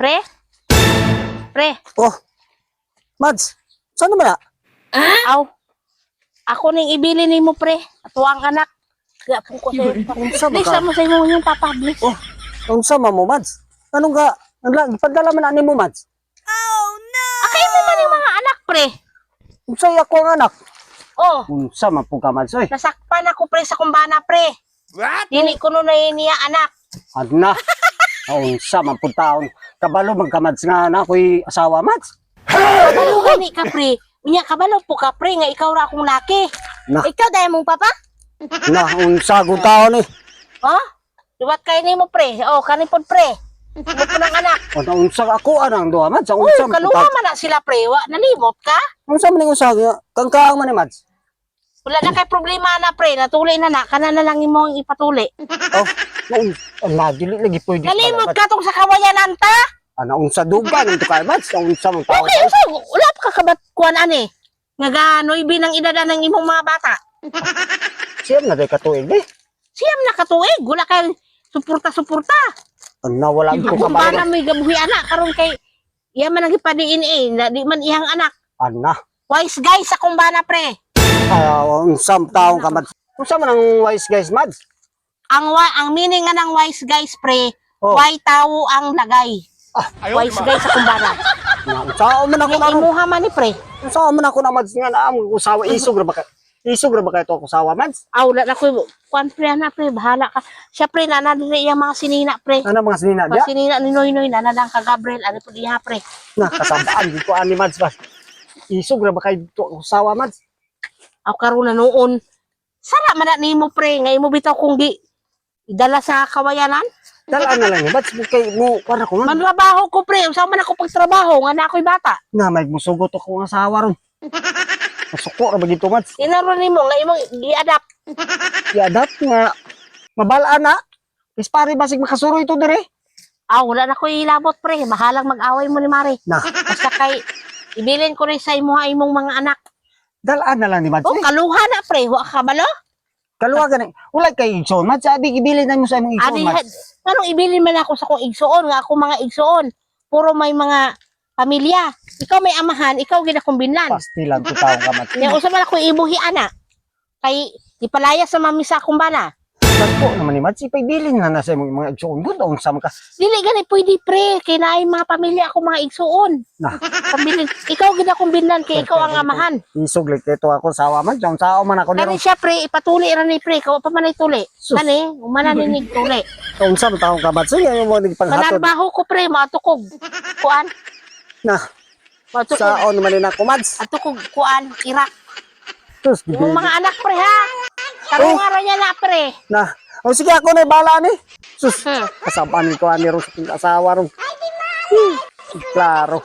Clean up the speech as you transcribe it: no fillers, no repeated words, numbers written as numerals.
Pre? Pre? Oh, Mads, saan naman na? Aw. Ako ning ibili ni mo, pre. Ato ang anak. Kaya po ko sa'yo. Unsa ba Please, ka? mo sa'yo mo yung papublish. Oh, unsa man mo, Mads? Anong ka? Ipadala man ani mo, Mads. Akay mo man yung mga anak, pre. Unsay ako ang anak? Oh, Unsa man po ka, Mads? Oy, nasakpan ako, pre, sa kumbana, pre. What? Dili ko nun na niya anak. adna. Unsa man po taon? Kabalo man ka, Mads, nga na ako'y asawa, Mads. Kabalo gani ka, pre. Unya, kabalo po ka, pre, nga ikaw ra akong laki. Na, Ikaw dahil mong papa? na, unsa ko taon eh. Oh? Duwat kayo ni mo, pre. Oh, kanipod, pre. Mo po ng anak. Unsa ako anang duha, Mads? Uy, Unsa man po kaluha taon? man na sila, pre. Wa, nalimot ka? Unsa man yung unsa? Kangkaang man ni Mads. Wala na kay problema na, pre. Natuli na. Kana na lang mo ang ipatuli. Oh, ala, dili lagi pwede. Nalimot ka tong sa kawayanan ta? Ana, unsa dugan unto kay Mads? Unsa man taon? Okay, so, wala pa ka kabat kuan ani. Nga gano'y binang idada ng imong mga bata. Siyam na day katuig eh. Siyam na katuig. Wala kay suporta-suporta. Ana, wala ko Kung kabalo. paano may gabuhi anak, karon kay yaman ang ipadiin na di man ihang anak. Ana. Wise guys sa kumbana, pre. Unsa taong ka, Mads? Unsa man ang wise guys, Mads? Ang meaning nga ng wise guys, pre, Oh. why tao ang lagay. Wise guys sa kumbana. Unsa man ako na Imuha man ni pre. unsa man ako na, Mads, nga na ang usawa isog ra ba ka? Isog ra ba kay to ako usawa, Mads? Aw, wala na ko kuan pre na pre, bahala ka. Siya pre na dili yung mga sinina pre. Ano mga sinina Mga dia? sinina ni Noy Noy na lang ka Gabriel, ano po diha pre. Na kasabaan di ko ani, Mads, Mads. Isog ra ba kay to ako usawa, Mads? Aw karon na noon. Sara man na nimo pre, nga imo bitaw kung di idala sa kawayanan. Dalaan na lang, Mads, kay mo para ko man. Manrabaho ko pre, usa man ako pagtrabaho nga na ako'y bata. Na may musugot ako ng asawa ron. Masuko ra ba dito, Mads? Tinaro nimo nga imong gi-adapt. Yadat nga mabalaan na. Ispare basig makasuroy to dire. Aw, wala na ko ilabot pre, mahalang mag-away mo ni Mari. Na, Basta kay ibilin ko rin sa imong mga anak. dalaan na lang ni Mads. Oh, kaluha na pre, wa ka balo? Kaluwa gani. Wala kay igsoon, Mads. Abi ibilin na mo sa imong igsoon, Adi, Mads. anong ibilin man ako sa kong igsuon nga ako mga igsuon. Puro may mga pamilya. Ikaw may amahan, ikaw ginakumbinlan. Pastilan ko taong ka, Mads. Nga usa man ako ibuhi ana. Kay ipalaya sa mami sa akong bana. Dagko naman ni Mads. Ipaigbilin na sa imong mga igsoon. Good on sa ka. Dili gani pwede pre, kay naay mga pamilya ako mga igsuon. Na, Pamilya, ikaw ginakumbinlan kay ikaw ang amahan. isog like ito ako sawa, Mads. Ang sao man ako Kani niro. siya pre, ipatuli ra ni pre, ikaw pa man ay tuli. Sus. Kani, umana ninig tuli. Kung sa taong ka, Mads. Sige, mo nagpanghatod. Manarbaho ko pre, matukog. Kuan, Na, matukog. saon man na ako, Mads. Atukog kuan, Irak. Sus, Yung gibili. mga anak pre ha. Karungaran niya na pre. Na, o sige ako na bala ni. Sus, Hmm. kasabanin ko ani ron sa aking asawa ron. Klaro.